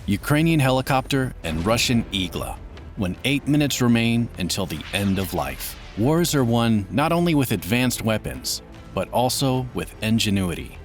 Ukrainian helicopter and Russian Igla, when 8 minutes remain until the end of life. Wars are won not only with advanced weapons, but also with ingenuity.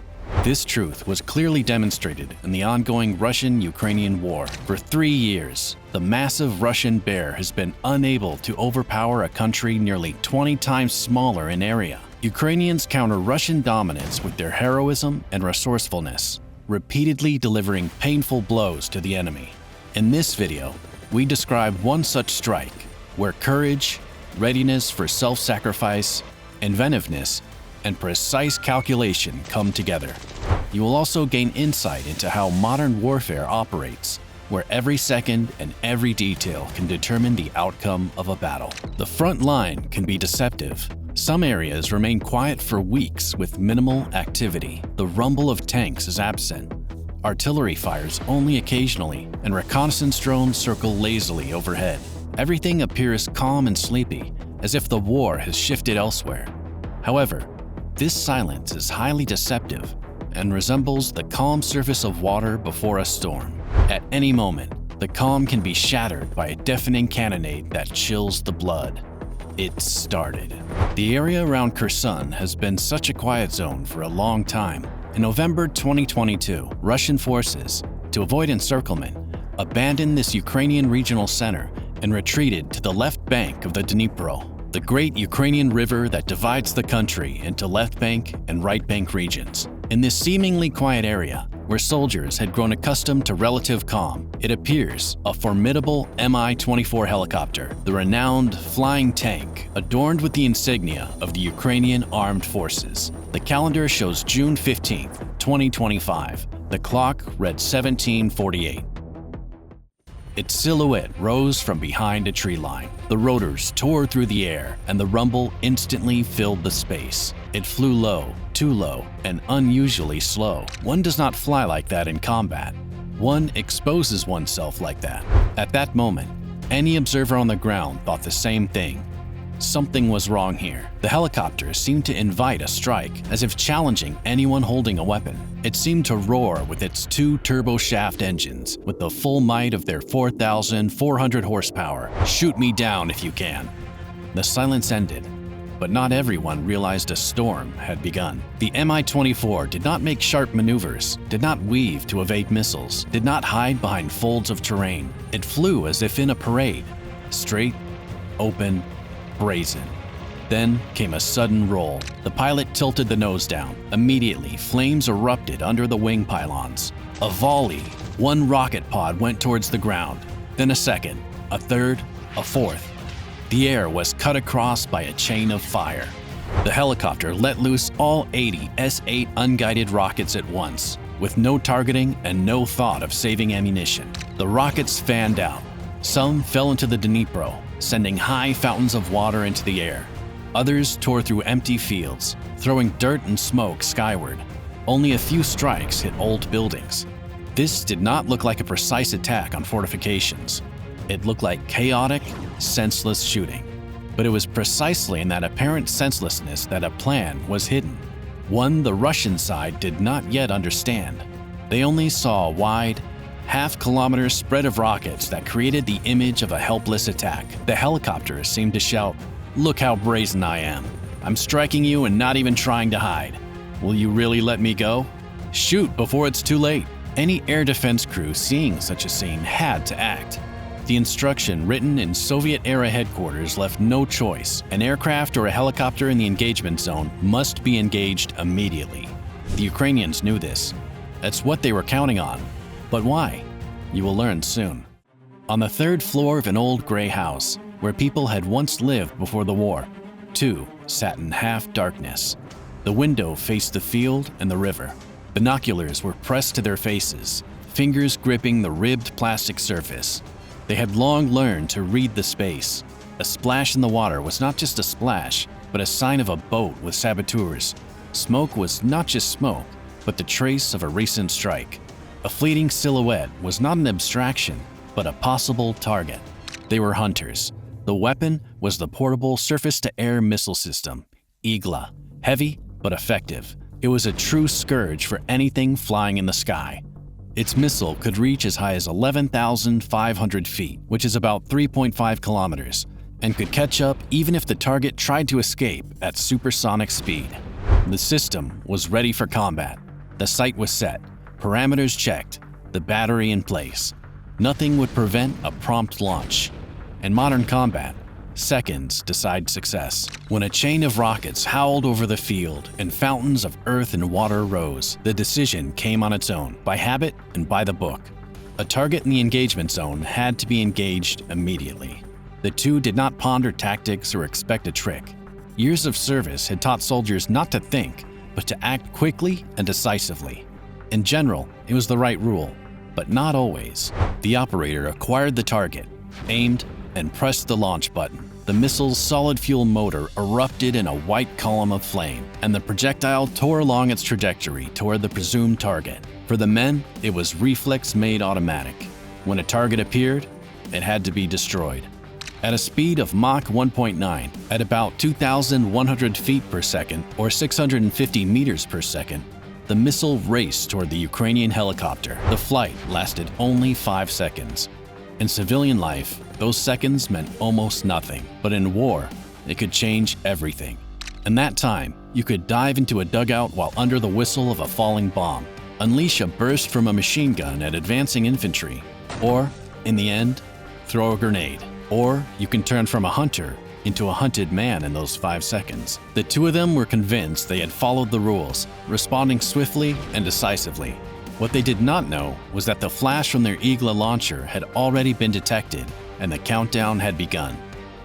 This truth was clearly demonstrated in the ongoing Russian-Ukrainian war. For 3 years, the massive Russian bear has been unable to overpower a country nearly 20 times smaller in area. Ukrainians counter Russian dominance with their heroism and resourcefulness, repeatedly delivering painful blows to the enemy. In this video, we describe one such strike where courage, readiness for self-sacrifice, inventiveness, and precise calculation come together. You will also gain insight into how modern warfare operates, where every second and every detail can determine the outcome of a battle. The front line can be deceptive. Some areas remain quiet for weeks with minimal activity. The rumble of tanks is absent. Artillery fires only occasionally, and reconnaissance drones circle lazily overhead. Everything appears calm and sleepy, as if the war has shifted elsewhere. However, this silence is highly deceptive and resembles the calm surface of water before a storm. At any moment, the calm can be shattered by a deafening cannonade that chills the blood. It started. The area around Kherson has been such a quiet zone for a long time. In November 2022, Russian forces, to avoid encirclement, abandoned this Ukrainian regional center and retreated to the left bank of the Dnipro, the great Ukrainian river that divides the country into left bank and right bank regions. In this seemingly quiet area, where soldiers had grown accustomed to relative calm, it appears a formidable Mi-24 helicopter, the renowned flying tank, adorned with the insignia of the Ukrainian Armed Forces. The calendar shows June 15, 2025. The clock read 1748. Its silhouette rose from behind a tree line. The rotors tore through the air, and the rumble instantly filled the space. It flew low, too low, and unusually slow. One does not fly like that in combat. One exposes oneself like that. At that moment, any observer on the ground thought the same thing. Something was wrong here. The helicopter seemed to invite a strike, as if challenging anyone holding a weapon. It seemed to roar with its 2 turboshaft engines, with the full might of their 4,400 horsepower. Shoot me down if you can. The silence ended, but not everyone realized a storm had begun. The Mi-24 did not make sharp maneuvers, did not weave to evade missiles, did not hide behind folds of terrain. It flew as if in a parade, straight, open, brazen. Then came a sudden roll. The pilot tilted the nose down. Immediately, flames erupted under the wing pylons. A volley. One rocket pod went towards the ground. Then a second, a third, a fourth. The air was cut across by a chain of fire. The helicopter let loose all 80 S-8 unguided rockets at once, with no targeting and no thought of saving ammunition. The rockets fanned out. Some fell into the Dnipro, sending high fountains of water into the air. Others tore through empty fields, throwing dirt and smoke skyward. Only a few strikes hit old buildings. This did not look like a precise attack on fortifications. It looked like chaotic, senseless shooting. But it was precisely in that apparent senselessness that a plan was hidden. One the Russian side did not yet understand. They only saw a wide, half-kilometer spread of rockets that created the image of a helpless attack. The helicopter seemed to shout, "Look how brazen I am. I'm striking you and not even trying to hide. Will you really let me go? Shoot before it's too late." Any air defense crew seeing such a scene had to act. The instruction written in Soviet-era headquarters left no choice. An aircraft or a helicopter in the engagement zone must be engaged immediately. The Ukrainians knew this. That's what they were counting on. But why? You will learn soon. On the 3rd floor of an old gray house, where people had once lived before the war, 2 sat in half darkness. The window faced the field and the river. Binoculars were pressed to their faces, fingers gripping the ribbed plastic surface. They had long learned to read the space. A splash in the water was not just a splash, but a sign of a boat with saboteurs. Smoke was not just smoke, but the trace of a recent strike. A fleeting silhouette was not an abstraction, but a possible target. They were hunters. The weapon was the portable surface-to-air missile system, Igla, heavy but effective. It was a true scourge for anything flying in the sky. Its missile could reach as high as 11,500 feet, which is about 3.5 kilometers, and could catch up even if the target tried to escape at supersonic speed. The system was ready for combat. The sight was set, parameters checked, the battery in place. Nothing would prevent a prompt launch. In modern combat, seconds decide success. When a chain of rockets howled over the field and fountains of earth and water rose, the decision came on its own, by habit and by the book. A target in the engagement zone had to be engaged immediately. The two did not ponder tactics or expect a trick. Years of service had taught soldiers not to think, but to act quickly and decisively. In general, it was the right rule, but not always. The operator acquired the target, aimed, and pressed the launch button. The missile's solid fuel motor erupted in a white column of flame, and the projectile tore along its trajectory toward the presumed target. For the men, it was reflex-made automatic. When a target appeared, it had to be destroyed. At a speed of Mach 1.9, at about 2,100 feet per second or 650 meters per second, the missile raced toward the Ukrainian helicopter. The flight lasted only 5 seconds. In civilian life, those seconds meant almost nothing, but in war, it could change everything. In that time, you could dive into a dugout while under the whistle of a falling bomb, unleash a burst from a machine gun at advancing infantry, or, in the end, throw a grenade. Or you can turn from a hunter into a hunted man in those 5 seconds. The two of them were convinced they had followed the rules, responding swiftly and decisively. What they did not know was that the flash from their Igla launcher had already been detected and the countdown had begun.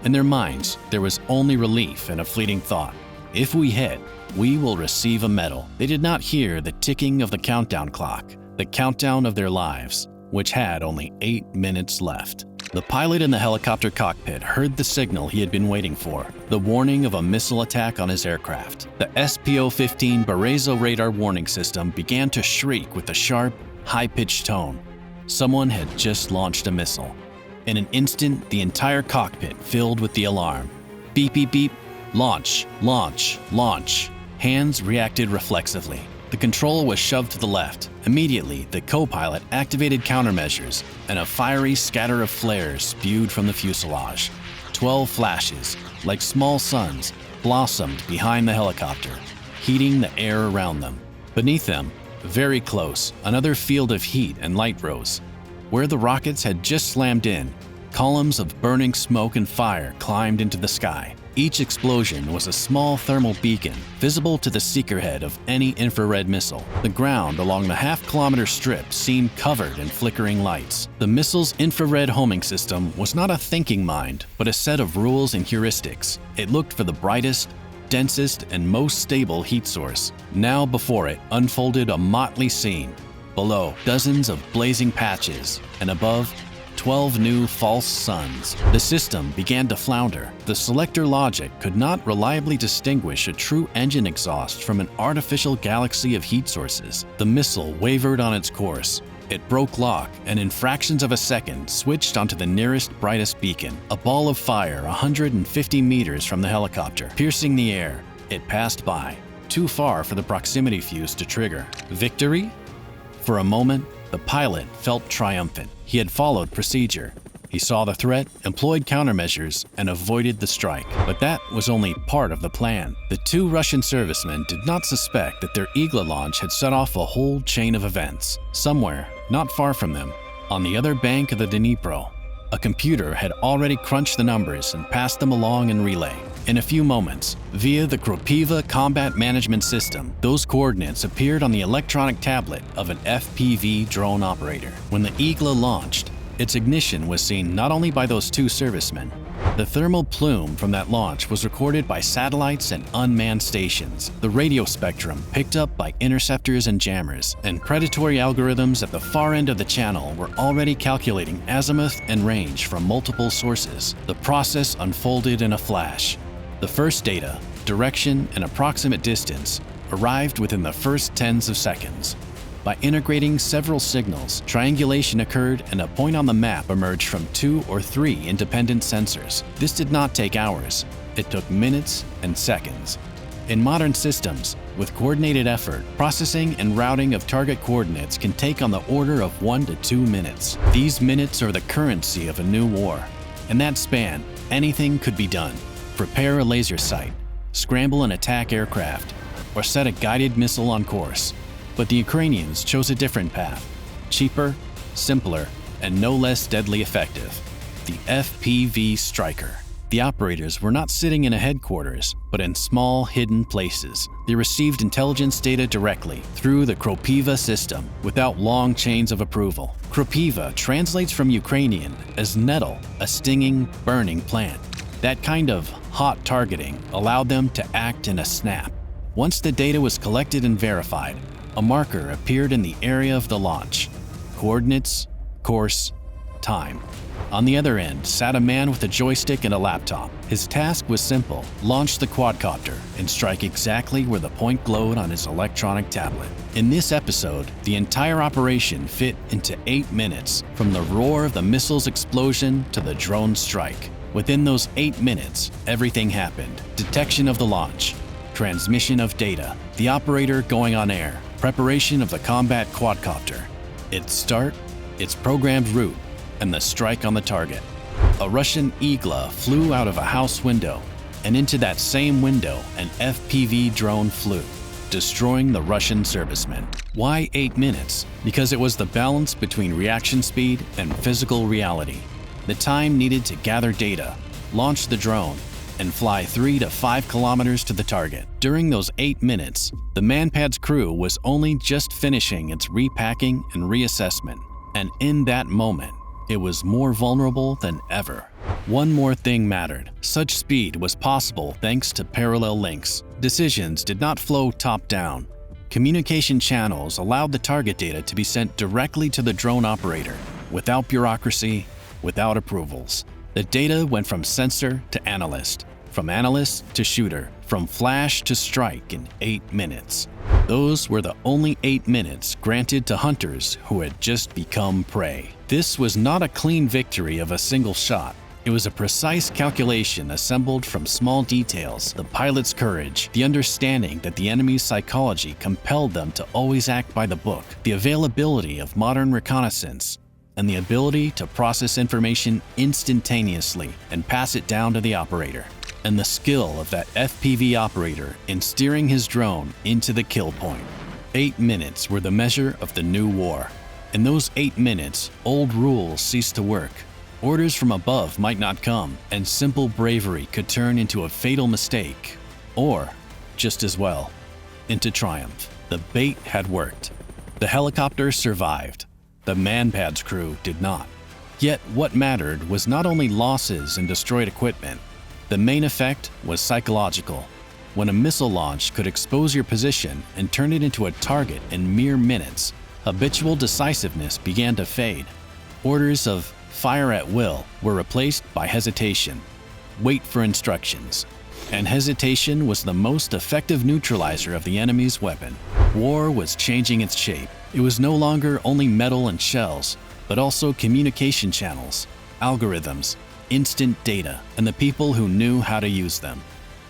In their minds, there was only relief and a fleeting thought. If we hit, we will receive a medal. They did not hear the ticking of the countdown clock, the countdown of their lives, which had only 8 minutes left. The pilot in the helicopter cockpit heard the signal he had been waiting for, the warning of a missile attack on his aircraft. The SPO-15 Barezo radar warning system began to shriek with a sharp, high-pitched tone. Someone had just launched a missile. In an instant, the entire cockpit filled with the alarm. Beep, beep, beep. Launch, launch, launch. Hands reacted reflexively. The control was shoved to the left. Immediately, the co-pilot activated countermeasures, and a fiery scatter of flares spewed from the fuselage. 12 flashes, like small suns, blossomed behind the helicopter, heating the air around them. Beneath them, very close, another field of heat and light rose. Where the rockets had just slammed in, columns of burning smoke and fire climbed into the sky. Each explosion was a small thermal beacon, visible to the seeker head of any infrared missile. The ground along the half-kilometer strip seemed covered in flickering lights. The missile's infrared homing system was not a thinking mind, but a set of rules and heuristics. It looked for the brightest, densest, and most stable heat source. Now before it unfolded a motley scene. Below, dozens of blazing patches, and above, 12 new false suns. The system began to flounder. The selector logic could not reliably distinguish a true engine exhaust from an artificial galaxy of heat sources. The missile wavered on its course. It broke lock and in fractions of a second switched onto the nearest brightest beacon, a ball of fire 150 meters from the helicopter. Piercing the air, it passed by, too far for the proximity fuse to trigger. Victory? For a moment, the pilot felt triumphant. He had followed procedure. He saw the threat, employed countermeasures, and avoided the strike. But that was only part of the plan. The two Russian servicemen did not suspect that their Igla launch had set off a whole chain of events. Somewhere, not far from them, on the other bank of the Dnipro, a computer had already crunched the numbers and passed them along in relay. In a few moments, via the Kropiva combat management system, those coordinates appeared on the electronic tablet of an FPV drone operator. When the Igla launched, its ignition was seen not only by those two servicemen. The thermal plume from that launch was recorded by satellites and unmanned stations, the radio spectrum picked up by interceptors and jammers, and predatory algorithms at the far end of the channel were already calculating azimuth and range from multiple sources. The process unfolded in a flash. The first data, direction, and approximate distance arrived within the first tens of seconds. By integrating several signals, triangulation occurred and a point on the map emerged from 2 or 3 independent sensors. This did not take hours. It took minutes and seconds. In modern systems, with coordinated effort, processing and routing of target coordinates can take on the order of 1 to 2 minutes. These minutes are the currency of a new war. In that span, anything could be done. Prepare a laser sight, scramble and attack aircraft, or set a guided missile on course. But the Ukrainians chose a different path. Cheaper, simpler, and no less deadly effective. The FPV Striker. The operators were not sitting in a headquarters, but in small, hidden places. They received intelligence data directly through the Kropiva system without long chains of approval. Kropiva translates from Ukrainian as nettle, a stinging, burning plant. That kind of hot targeting allowed them to act in a snap. Once the data was collected and verified, a marker appeared in the area of the launch. Coordinates, course, time. On the other end sat a man with a joystick and a laptop. His task was simple: launch the quadcopter and strike exactly where the point glowed on his electronic tablet. In this episode, the entire operation fit into 8 minutes, from the roar of the missile's explosion to the drone strike. Within those 8 minutes, everything happened. Detection of the launch, transmission of data, the operator going on air, preparation of the combat quadcopter, its start, its programmed route, and the strike on the target. A Russian Igla flew out of a house window, and into that same window an FPV drone flew, destroying the Russian servicemen. Why 8 minutes? Because it was the balance between reaction speed and physical reality. The time needed to gather data, launch the drone, and fly 3 to 5 kilometers to the target. During those 8 minutes, the Manpad's crew was only just finishing its repacking and reassessment. And in that moment, it was more vulnerable than ever. One more thing mattered. Such speed was possible thanks to parallel links. Decisions did not flow top-down. Communication channels allowed the target data to be sent directly to the drone operator, without bureaucracy, without approvals. The data went from sensor to analyst, from analyst to shooter, from flash to strike in 8 minutes. Those were the only 8 minutes granted to hunters who had just become prey. This was not a clean victory of a single shot. It was a precise calculation assembled from small details: the pilot's courage, the understanding that the enemy's psychology compelled them to always act by the book, the availability of modern reconnaissance, and the ability to process information instantaneously and pass it down to the operator, and the skill of that FPV operator in steering his drone into the kill point. 8 minutes were the measure of the new war. In those 8 minutes, old rules ceased to work. Orders from above might not come, and simple bravery could turn into a fatal mistake, or, just as well, into triumph. The bait had worked. The helicopter survived. The Manpad's crew did not. Yet what mattered was not only losses and destroyed equipment. The main effect was psychological. When a missile launch could expose your position and turn it into a target in mere minutes, habitual decisiveness began to fade. Orders of fire at will were replaced by hesitation, wait for instructions, and hesitation was the most effective neutralizer of the enemy's weapon. War was changing its shape. It was no longer only metal and shells, but also communication channels, algorithms, instant data, and the people who knew how to use them.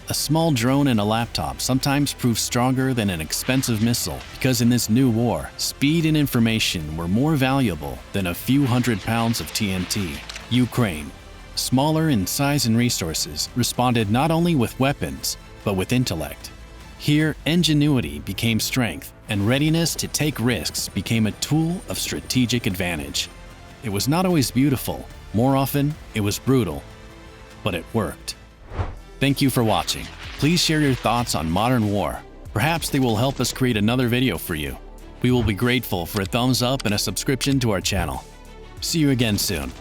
A small drone and a laptop sometimes proved stronger than an expensive missile, because in this new war, speed and information were more valuable than a few hundred pounds of TNT. Ukraine, smaller in size and resources, responded not only with weapons, but with intellect. Here, ingenuity became strength, and readiness to take risks became a tool of strategic advantage. It was not always beautiful. More often, it was brutal. But it worked. Thank you for watching. Please share your thoughts on modern war. Perhaps they will help us create another video for you. We will be grateful for a thumbs up and a subscription to our channel. See you again soon.